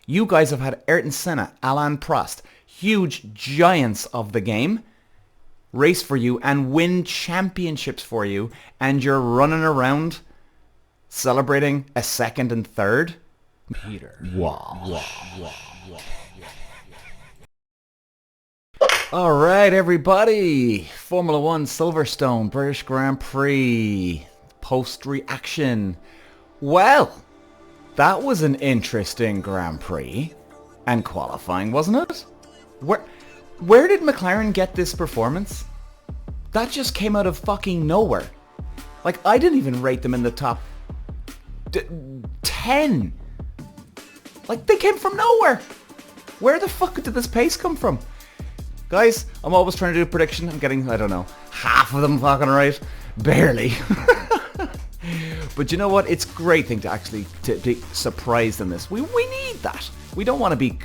You guys have had Ayrton Senna, Alain Prost, huge giants of the game, race for you and win championships for you, and you're running around celebrating a second and third? Peter. Wow. All right, everybody. Formula One Silverstone British Grand Prix post-reaction. Well, that was an interesting Grand Prix and qualifying, wasn't it? Where did McLaren get this performance? That just came out of fucking nowhere. Like, I didn't even rate them in the top 10. Like, they came from nowhere. Where the fuck did this pace come from? Guys, I'm always trying to do a prediction. I'm getting, I don't know, half of them fucking right. Barely. But you know what? It's a great thing to actually to be surprised in this. We need that. We don't want to be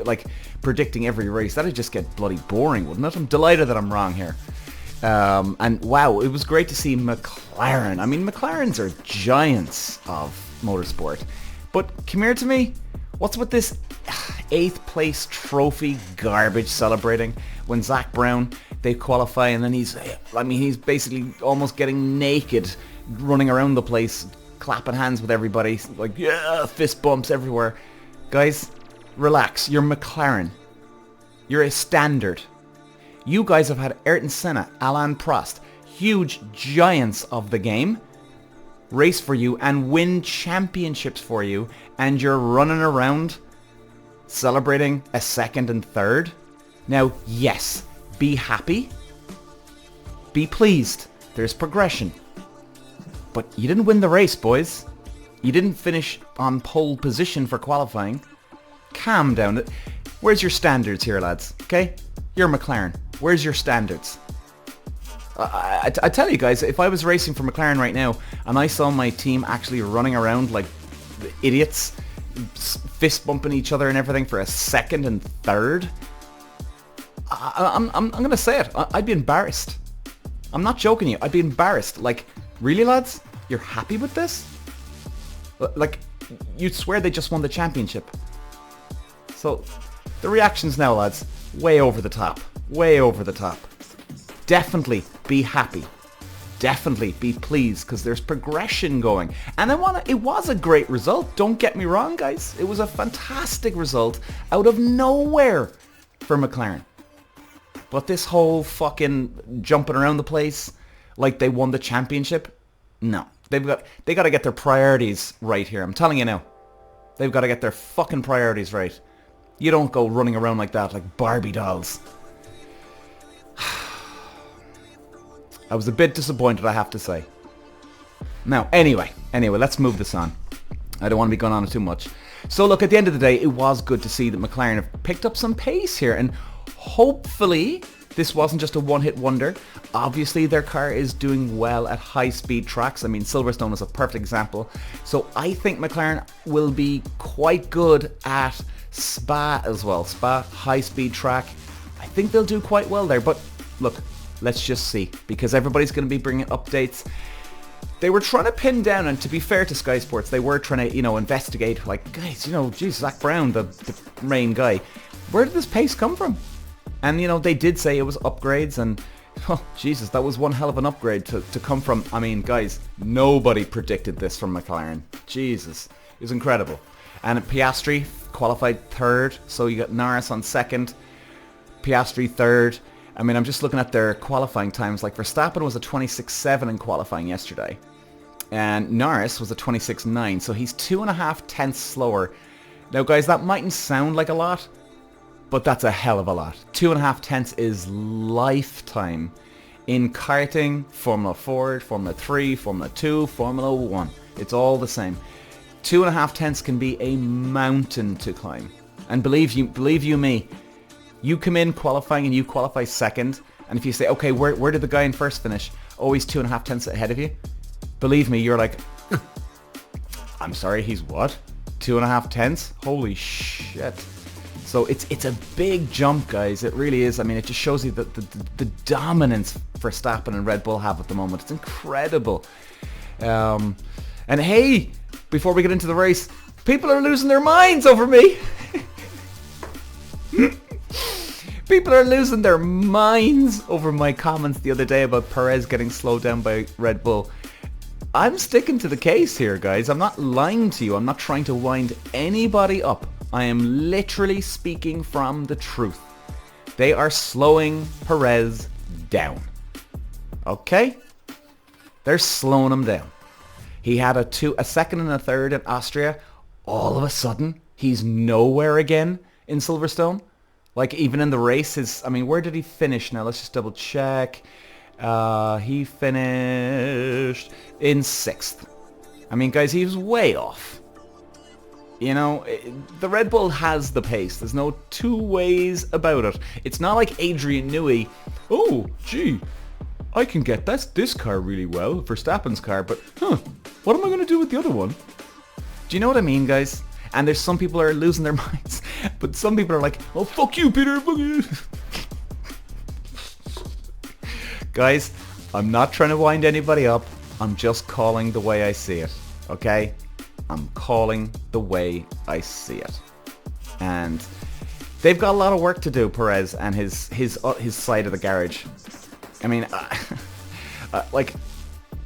like predicting every race. That'd just get bloody boring, wouldn't it? I'm delighted that I'm wrong here. And wow, it was great to see McLaren. I mean, McLarens are giants of motorsport. But come here to me. What's with this 8th place trophy garbage celebrating when Zach Brown, they qualify and then he's basically almost getting naked running around the place, clapping hands with everybody, like, yeah, fist bumps everywhere. Guys, relax. You're McLaren. You're a standard. You guys have had Ayrton Senna, Alain Prost, huge giants of the game, race for you and win championships for you, and you're running around celebrating a second and third. Now, yes, be happy. Be pleased. There's progression. But you didn't win the race, boys. You didn't finish on pole position for qualifying. Calm down. Where's your standards here, lads? Okay? You're McLaren. Where's your standards? I tell you guys, if I was racing for McLaren right now and I saw my team actually running around like idiots, fist bumping each other and everything for a second and third, I'm going to say it. I'd be embarrassed. I'm not joking you. I'd be embarrassed. Like, really, lads? You're happy with this? Like, you'd swear they just won the championship. So, the reactions now, lads, way over the top. Way over the top. Definitely be happy. Definitely be pleased, because there's progression going. And it was a great result. Don't get me wrong, guys. It was a fantastic result out of nowhere for McLaren. But this whole fucking jumping around the place like they won the championship, no. They got to get their priorities right here. I'm telling you now. They've got to get their fucking priorities right. You don't go running around like that, like Barbie dolls. I was a bit disappointed, I have to say. Now, anyway, let's move this on. I don't want to be going on too much. So look, at the end of the day, it was good to see that McLaren have picked up some pace here, and hopefully this wasn't just a one-hit wonder. Obviously, their car is doing well at high-speed tracks. I mean, Silverstone is a perfect example. So I think McLaren will be quite good at Spa as well. Spa, high-speed track. I think they'll do quite well there. But look, let's just see, because everybody's going to be bringing updates. They were trying to pin down, and to be fair to Sky Sports, they were trying to, investigate, like, guys, geez, Zach Brown, the main guy, where did this pace come from? And, they did say it was upgrades, and, oh, Jesus, that was one hell of an upgrade to come from. I mean, guys, nobody predicted this from McLaren. Jesus, it was incredible. And Piastri qualified third, so you got Norris on second, Piastri third. I mean, I'm just looking at their qualifying times. Like, Verstappen was a 26.7 in qualifying yesterday, and Norris was a 26.9, so he's 2.5 tenths slower. Now, guys, that mightn't sound like a lot, but that's a hell of a lot. 2.5 tenths is lifetime in karting, Formula Ford, Formula 3, Formula 2, Formula 1. It's all the same. 2.5 tenths can be a mountain to climb. And believe you me, you come in qualifying and you qualify second, and if you say, okay, where did the guy in first finish? Oh, he's 2.5 tenths ahead of you. Believe me, you're like, I'm sorry, he's what? 2.5 tenths? Holy shit. So it's a big jump, guys. It really is. I mean, it just shows you the dominance Verstappen and Red Bull have at the moment. It's incredible. And hey, before we get into the race, people are losing their minds over me. People are losing their minds over my comments the other day about Perez getting slowed down by Red Bull. I'm sticking to the case here, guys. I'm not lying to you. I'm not trying to wind anybody up. I am literally speaking from the truth. They are slowing Perez down. Okay? They're slowing him down. He had a second and a third in Austria. All of a sudden, he's nowhere again in Silverstone. Like, even in the race, where did he finish now? Let's just double check. He finished in 6th. I mean, guys, he was way off. You know, the Red Bull has the pace. There's no two ways about it. It's not like Adrian Newey. Oh, gee, I can get this car really well, Verstappen's car, but what am I going to do with the other one? Do you know what I mean, guys? And there's some people are losing their minds, but some people are like, oh, fuck you, Peter, fuck you. Guys, I'm not trying to wind anybody up. I'm just calling the way I see it, okay? I'm calling the way I see it. And they've got a lot of work to do, Perez and his side of the garage. I mean, like,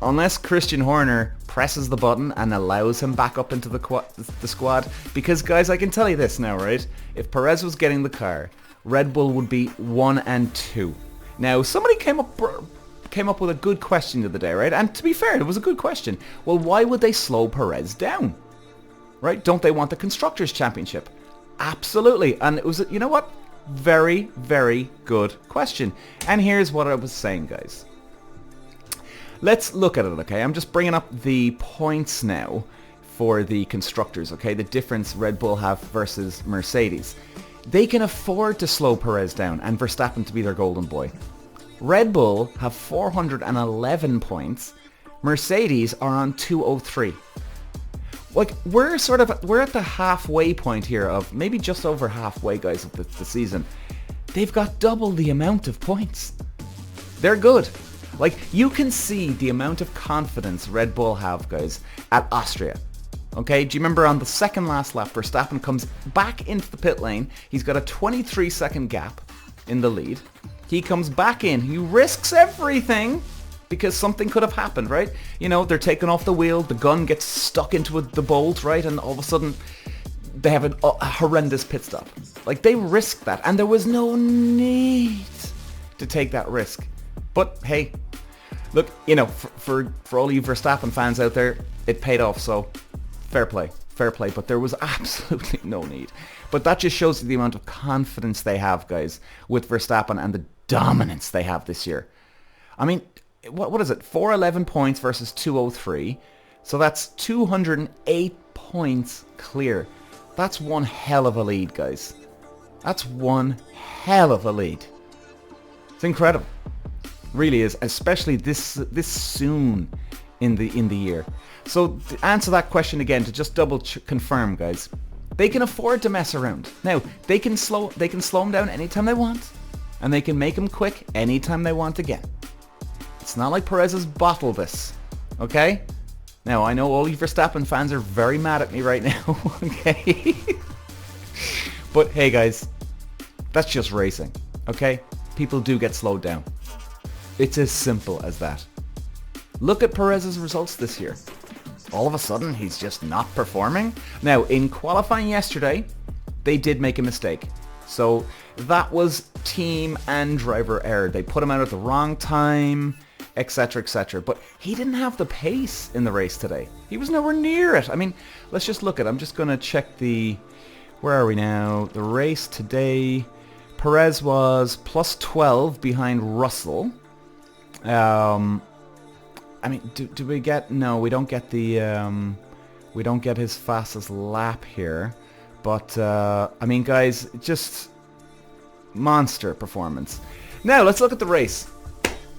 unless Christian Horner presses the button and allows him back up into the squad, because, guys, I can tell you this now, right? If Perez was getting the car, Red Bull would be 1 and 2. Now, somebody came up with a good question the other day, right? And to be fair, it was a good question. Well, why would they slow Perez down? Right? Don't they want the Constructors' Championship? Absolutely. And it was, you know what? Very, very good question. And here's what I was saying, guys. Let's look at it, okay? I'm just bringing up the points now for the Constructors, okay? The difference Red Bull have versus Mercedes. They can afford to slow Perez down and Verstappen to be their golden boy. Red Bull have 411 points. Mercedes are on 203. Like, we're at the halfway point here of maybe just over halfway, guys, of the season. They've got double the amount of points. They're good. Like, you can see the amount of confidence Red Bull have, guys, at Austria. Okay, do you remember on the second last lap, Verstappen comes back into the pit lane. He's got a 23-second gap in the lead. He comes back in. He risks everything because something could have happened, right? You know, they're taking off the wheel. The gun gets stuck into the bolt, right? And all of a sudden, they have a horrendous pit stop. Like, they risked that. And there was no need to take that risk. But, hey, look, you know, for all you Verstappen fans out there, it paid off, so fair play, but there was absolutely no need. But that just shows you the amount of confidence they have, guys, with Verstappen and the dominance they have this year. I mean, what is it? 411 points versus 203. So that's 208 points clear. That's one hell of a lead, guys. That's one hell of a lead. It's incredible. Really is, especially this soon in the year. So to answer that question again, to just double confirm, guys, they can afford to mess around. Now, they can slow them down anytime they want, and they can make them quick anytime they want again. It's not like Perez has bottled this, okay? Now, I know all you Verstappen fans are very mad at me right now, okay? But hey, guys, that's just racing, okay? People do get slowed down. It's as simple as that. Look at Perez's results this year. All of a sudden, he's just not performing. Now, in qualifying yesterday, they did make a mistake. So that was team and driver error. They put him out at the wrong time, etc., etc. But he didn't have the pace in the race today. He was nowhere near it. I mean, let's just look at it. I'm just going to check the... Where are we now? The race today. Perez was plus 12 behind Russell. I mean, do we get... No, we don't get the... we don't get his fastest lap here. But, I mean, guys, just monster performance. Now, let's look at the race.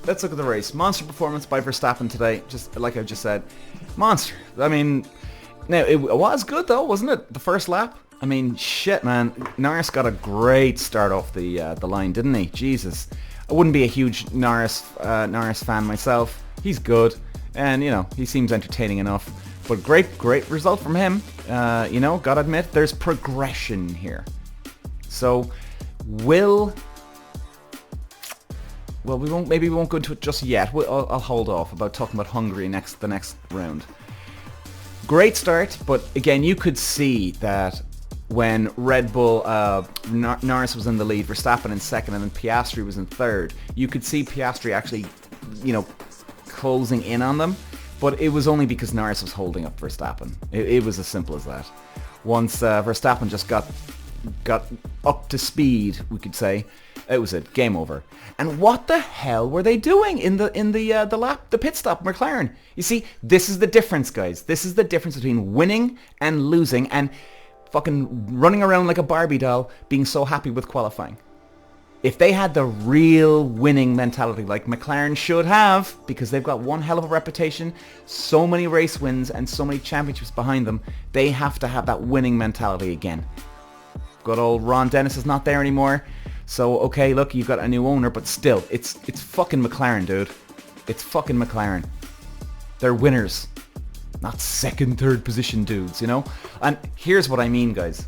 Let's look at the race. Monster performance by Verstappen today, just like I just said. Monster. I mean, now, it was good, though, wasn't it? The first lap? I mean, shit, man. Norris got a great start off the line, didn't he? Jesus. I wouldn't be a huge Norris fan myself. He's good, and, you know, he seems entertaining enough. But great result from him. You know, gotta admit, there's progression here. So, maybe we won't go into it just yet. I'll hold off about talking about Hungary the next round. Great start, but again, you could see that when Red Bull, Norris was in the lead, Verstappen in second, and then Piastri was in third. You could see Piastri actually, closing in on them, but it was only because Norris was holding up Verstappen. It was as simple as that. Once Verstappen just got up to speed, we could say, it was it. Game over. And what the hell were they doing in the pit stop, McLaren? You see, this is the difference, guys. This is the difference between winning and losing and fucking running around like a Barbie doll being so happy with qualifying. If they had the real winning mentality like McLaren should have, because they've got one hell of a reputation, so many race wins and so many championships behind them, they have to have that winning mentality again. Good old Ron Dennis is not there anymore. So, okay, look, you've got a new owner, but still, it's fucking McLaren, dude. It's fucking McLaren. They're winners. Not second, third position dudes, And here's what I mean, guys.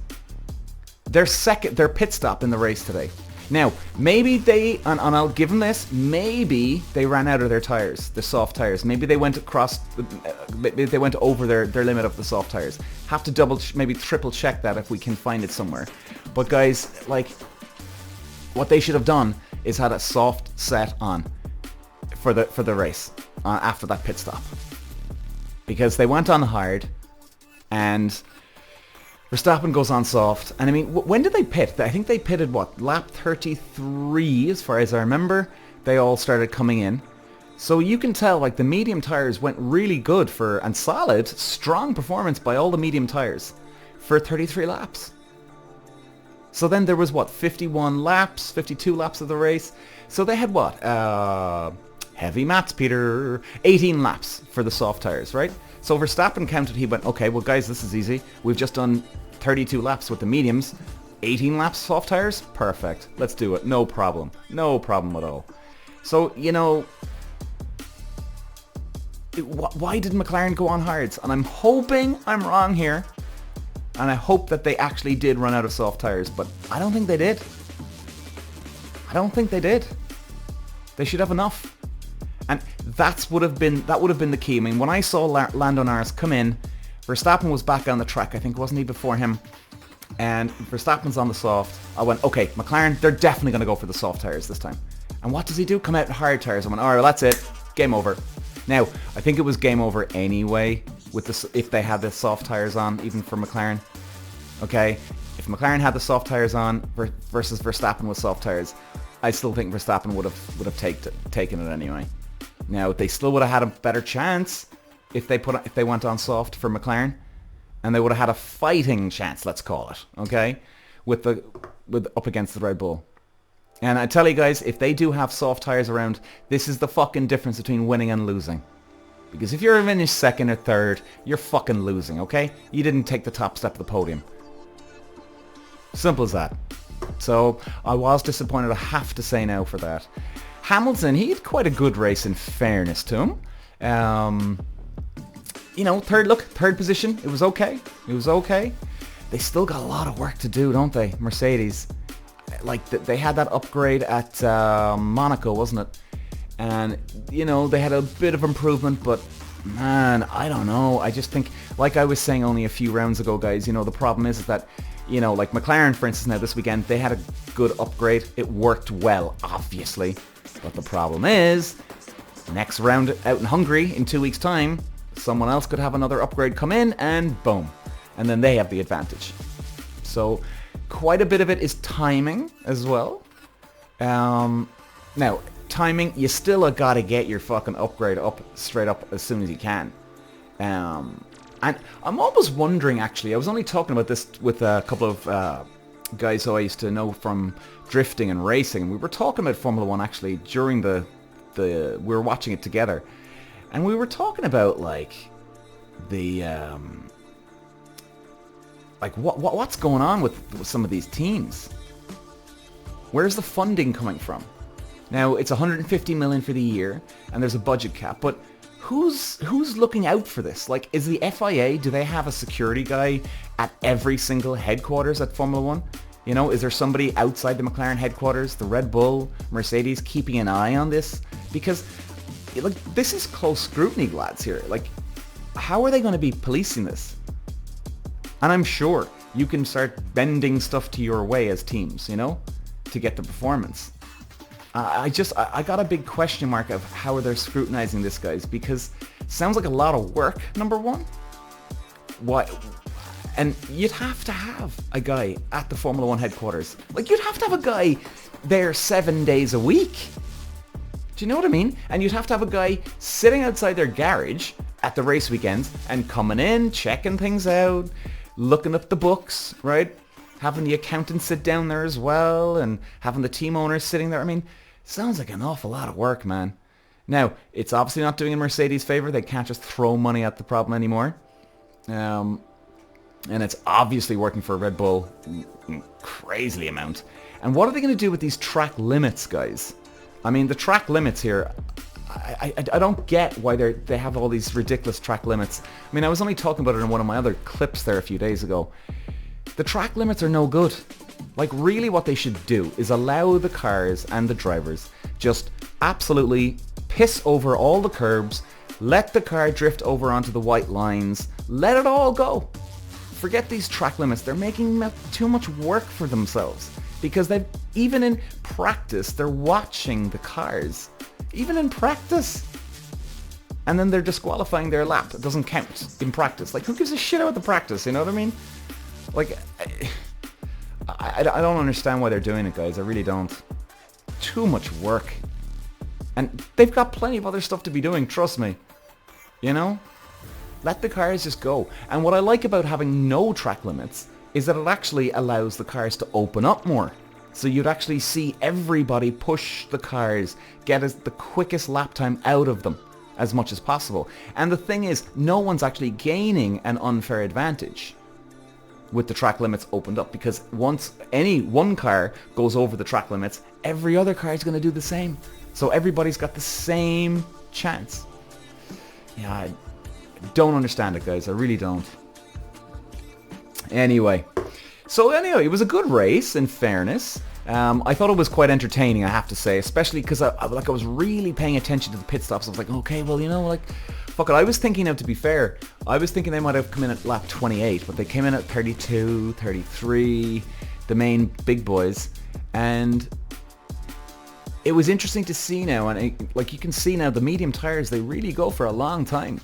Their pit stop in the race today. Now, maybe and I'll give them this, maybe they ran out of their tires, the soft tires. Maybe they went over their limit of the soft tires. Have to maybe triple check that if we can find it somewhere. But guys, what they should have done is had a soft set on for the race after that pit stop. Because they went on hard and Verstappen goes on soft. And I mean, when did they pit? I think they pitted, lap 33 as far as I remember. They all started coming in. So you can tell the medium tires went really good and solid, strong performance by all the medium tires for 33 laps. So then there was 51 laps, 52 laps of the race. So they had heavy maths, Peter, 18 laps for the soft tires, right? So Verstappen counted, he went, okay, well guys, this is easy. We've just done 32 laps with the mediums. 18 laps soft tires? Perfect. Let's do it. No problem. No problem at all. So, why did McLaren go on hards? And I'm hoping I'm wrong here. And I hope that they actually did run out of soft tires, but I don't think they did. I don't think they did. They should have enough. And that would have been the key. I mean, when I saw Lando Norris come in, Verstappen was back on the track. I think wasn't he before him? And Verstappen's on the soft. I went, okay, McLaren, they're definitely going to go for the soft tires this time. And what does he do? Come out in hard tires. I went, all right, well, that's it. Game over. Now, I think it was game over anyway if they had the soft tires on, even for McLaren. Okay, if McLaren had the soft tires on versus Verstappen with soft tires, I still think Verstappen would have taken it anyway. Now, they still would have had a better chance if they went on soft for McLaren, and they would have had a fighting chance, let's call it, okay, with up against the Red Bull. And I tell you guys, if they do have soft tires around, this is the fucking difference between winning and losing. Because if you're finished second or third, you're fucking losing, okay? You didn't take the top step of the podium. Simple as that. So I was disappointed, I have to say now, for that. Hamilton, he had quite a good race in fairness to him. Third position, it was okay. It was okay. They still got a lot of work to do, don't they, Mercedes? They had that upgrade at Monaco, wasn't it? And, they had a bit of improvement, but man, I don't know. I just think, like I was saying only a few rounds ago, guys, the problem is that, like McLaren, for instance, now this weekend, they had a good upgrade. It worked well, obviously. But the problem is, next round out in Hungary in 2 weeks' time, someone else could have another upgrade come in and boom. And then they have the advantage. So quite a bit of it is timing as well. Now, timing, you still got to get your fucking upgrade up straight up as soon as you can. And I'm always wondering, actually, I was only talking about this with a couple of guys who I used to know from drifting and racing. We were talking about Formula 1 actually during we were watching it together. And we were talking about what's going on with some of these teams. Where's the funding coming from? Now, it's 150 million for the year, and there's a budget cap, but who's looking out for this? Is the FIA, do they have a security guy at every single headquarters at Formula 1? You know, is there somebody outside the McLaren headquarters, the Red Bull, Mercedes, keeping an eye on this? Because, like, this is close scrutiny, lads, here. Like, how are they going to be policing this? And I'm sure you can start bending stuff to your way as teams, you know, to get the performance. I got a big question mark of how they're scrutinizing this, guys, because it sounds like a lot of work, number one. What? And you'd have to have a guy at the Formula 1 headquarters. Like, you'd have to have a guy there 7 days a week. Do you know what I mean? And you'd have to have a guy sitting outside their garage at the race weekends and coming in, checking things out, looking up the books, right? Having the accountant sit down there as well, and having the team owners sitting there. I mean, sounds like an awful lot of work, man. Now, it's obviously not doing a Mercedes favor. They can't just throw money at the problem anymore. And it's obviously working for Red Bull crazily amount. And what are they going to do with these track limits, guys? I mean, the track limits here, I don't get why they have all these ridiculous track limits. I mean, I was only talking about it in one of my other clips there a few days ago. The track limits are no good. Like, really what they should do is allow the cars and the drivers just absolutely piss over all the curbs, let the car drift over onto the white lines, let it all go. Forget these track limits. They're making too much work for themselves, because even in practice, they're watching the cars. Even in practice. And then they're disqualifying their lap. It doesn't count in practice. Like, who gives a shit about the practice, you know what I mean? Like, I don't understand why they're doing it, guys. I really don't. Too much work. And they've got plenty of other stuff to be doing, trust me. You know? Let the cars just go. And what I like about having no track limits is that it actually allows the cars to open up more. So you'd actually see everybody push the cars, get the quickest lap time out of them as much as possible. And the thing is, no one's actually gaining an unfair advantage with the track limits opened up, because once any one car goes over the track limits, every other car is going to do the same. So everybody's got the same chance. Yeah, I don't understand it, guys. I really don't. Anyway, it was a good race, in fairness. I thought it was quite entertaining, I have to say, especially because I was really paying attention to the pit stops. I was like, okay, well, you know, like, fuck it. I was thinking, to be fair, I was thinking they might have come in at lap 28, but they came in at 32, 33, the main big boys, and it was interesting to see now, and like, you can see now, the medium tires, they really go for a long time.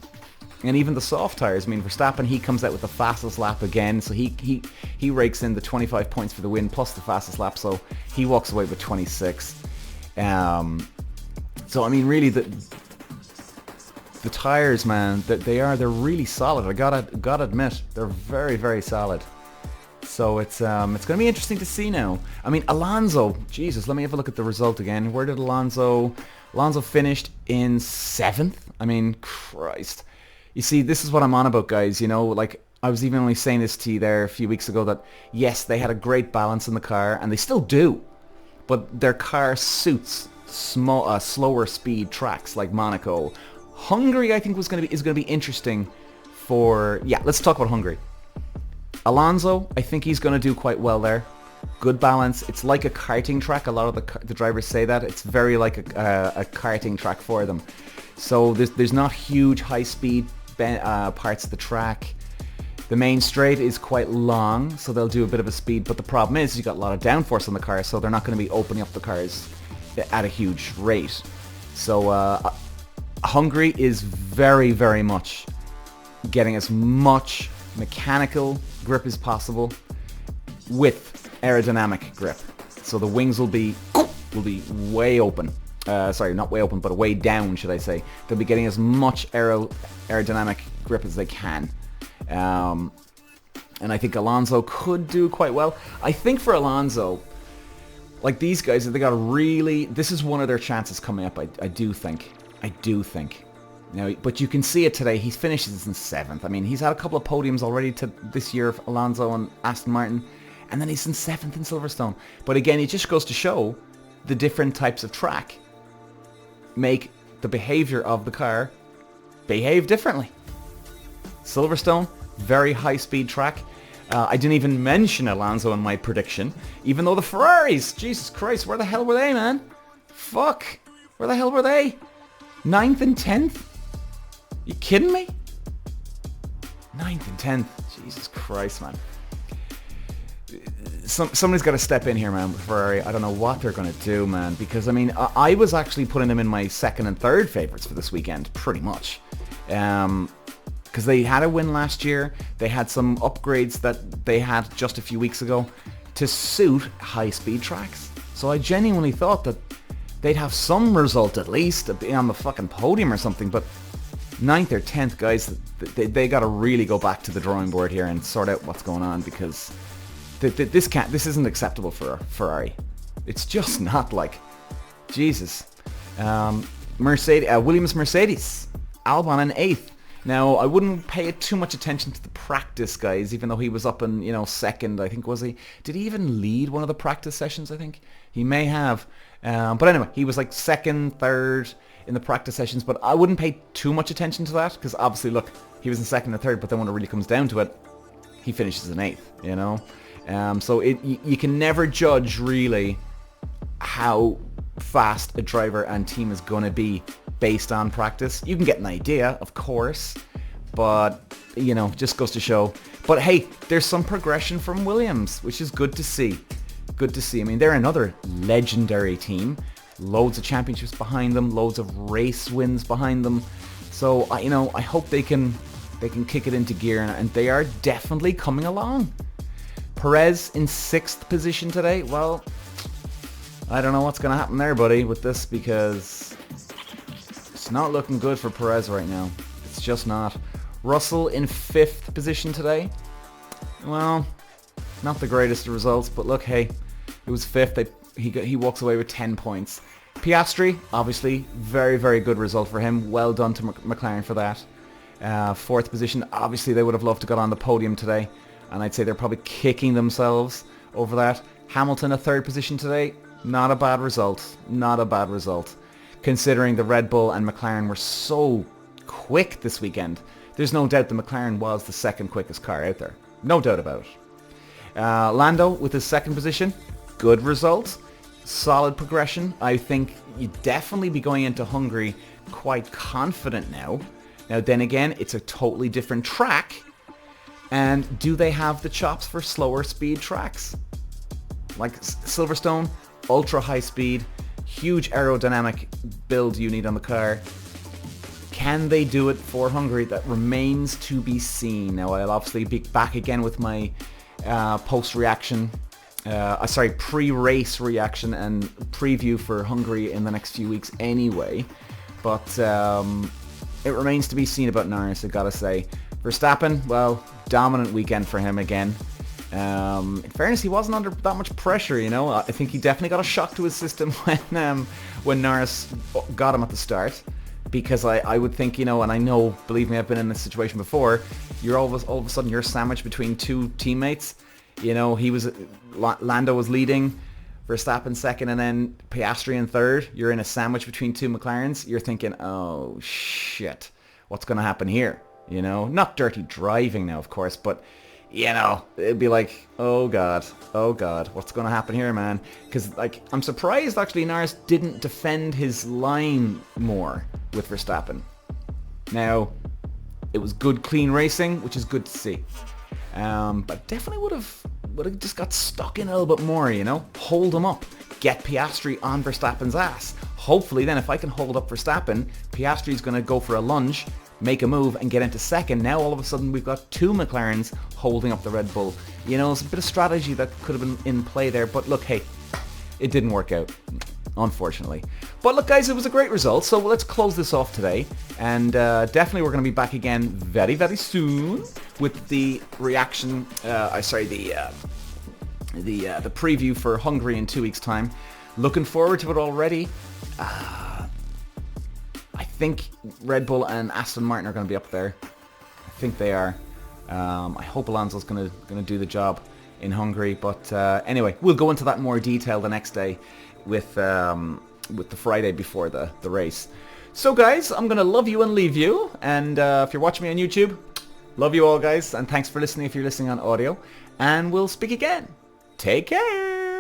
And even the soft tires, I mean, Verstappen, he comes out with the fastest lap again, so he rakes in the 25 points for the win plus the fastest lap, so he walks away with 26. So I mean, really, the tires, man, they're really solid. I gotta admit, they're very, very solid. So it's going to be interesting to see now. I mean, Alonso, Jesus, let me have a look at the result again. Where did Alonso finished in 7th? I mean, Christ. You see, this is what I'm on about, guys. You know, like, I was even only saying this to you there a few weeks ago, that yes, they had a great balance in the car, and they still do, but their car suits slower speed tracks like Monaco. Hungary, I think, is going to be interesting for... Yeah, let's talk about Hungary. Alonso, I think he's going to do quite well there. Good balance. It's like a karting track. A lot of the drivers say that. It's very like a karting track for them. So there's not huge high-speed parts of the track. The main straight is quite long, so they'll do a bit of a speed. But the problem is, you've got a lot of downforce on the car, so they're not going to be opening up the cars at a huge rate. So Hungary is very, very much getting as much mechanical grip as possible with aerodynamic grip. So the wings will be way open. Sorry, not way open, but way down, should I say. They'll be getting as much aerodynamic grip as they can. And I think Alonso could do quite well. I think for Alonso, like, these guys, they got to really... This is one of their chances coming up, I do think. Now, but you can see it today. He finishes in 7th. I mean, he's had a couple of podiums already this year, Alonso and Aston Martin. And then he's in 7th in Silverstone. But again, it just goes to show the different types of track make the behavior of the car behave differently. Silverstone, very high speed track. I didn't even mention Alonso in my prediction, even though the Ferraris, Jesus Christ, where the hell were they, man? Fuck, where the hell were they? 9th and 10th? You kidding me? 9th and 10th, Jesus Christ, man. Somebody's got to step in here, man, with Ferrari. I don't know what they're going to do, man, because, I mean, I was actually putting them in my second and third favourites for this weekend, pretty much. Because they had a win last year. They had some upgrades that they had just a few weeks ago to suit high-speed tracks. So I genuinely thought that they'd have some result at least, to be on the fucking podium or something, but 9th or 10th, guys, they got to really go back to the drawing board here and sort out what's going on, because this isn't acceptable for Ferrari. It's just not, like, Jesus. Williams Mercedes, Albon in 8th. Now, I wouldn't pay too much attention to the practice, guys, even though he was up in, second, I think, was he? Did he even lead one of the practice sessions, I think? He may have. But anyway, he was like second, third in the practice sessions, but I wouldn't pay too much attention to that, because obviously, look, he was in second and third, but then when it really comes down to it, he finishes in 8th, So you can never judge, really, how fast a driver and team is going to be based on practice. You can get an idea, of course, but, just goes to show. But hey, there's some progression from Williams, which is good to see. Good to see. I mean, they're another legendary team. Loads of championships behind them, loads of race wins behind them. So, I hope they can kick it into gear, and they are definitely coming along. Perez in 6th position today. Well, I don't know what's going to happen there, buddy, with this, because it's not looking good for Perez right now. It's just not. Russell in 5th position today. Well, not the greatest of results, but look, hey, it was 5th. He walks away with 10 points. Piastri, obviously, very, very good result for him. Well done to McLaren for that. 4th position, obviously they would have loved to get on the podium today, and I'd say they're probably kicking themselves over that. Hamilton a 3rd position today. Not a bad result. Not a bad result, considering the Red Bull and McLaren were so quick this weekend. There's no doubt the McLaren was the second quickest car out there. No doubt about it. Lando with his 2nd position. Good result. Solid progression. I think you'd definitely be going into Hungary quite confident now. Now then again, it's a totally different track. And do they have the chops for slower speed tracks? Like Silverstone, ultra high speed, huge aerodynamic build you need on the car. Can they do it for Hungary? That remains to be seen. Now I'll obviously be back again with my post-reaction, pre-race reaction and preview for Hungary in the next few weeks anyway. But it remains to be seen about Norris, I gotta say. Verstappen, well, dominant weekend for him again. In fairness, he wasn't under that much pressure, I think he definitely got a shock to his system when Norris got him at the start. Because I would think, and I know, believe me, I've been in this situation before, you're all of a sudden you're sandwiched between two teammates. Lando was leading, Verstappen second, and then Piastri in third. You're in a sandwich between two McLarens. You're thinking, oh shit, what's going to happen here? Not dirty driving now, of course, but it'd be like, oh god, what's going to happen here, man? Because, I'm surprised, actually, Norris didn't defend his line more with Verstappen. Now, it was good, clean racing, which is good to see. But definitely would have just got stuck in a little bit more, hold him up, get Piastri on Verstappen's ass. Hopefully, then, if I can hold up Verstappen, Piastri's going to go for a lunge, make a move and get into second. Now all of a sudden we've got two McLarens holding up the Red Bull. It's a bit of strategy that could have been in play there, but look, hey, it didn't work out, unfortunately. But look, guys, it was a great result, so let's close this off today, and definitely we're going to be back again very, very soon with the reaction, the preview for Hungary in 2 weeks' time. Looking forward to it already. I think Red Bull and Aston Martin are going to be up there. I think they are. I hope Alonso's going to do the job in Hungary. But anyway, we'll go into that in more detail the next day with the Friday before the race. So guys, I'm going to love you and leave you. And if you're watching me on YouTube, Love you all, guys, and thanks for listening if you're listening on audio. And we'll speak again. Take care.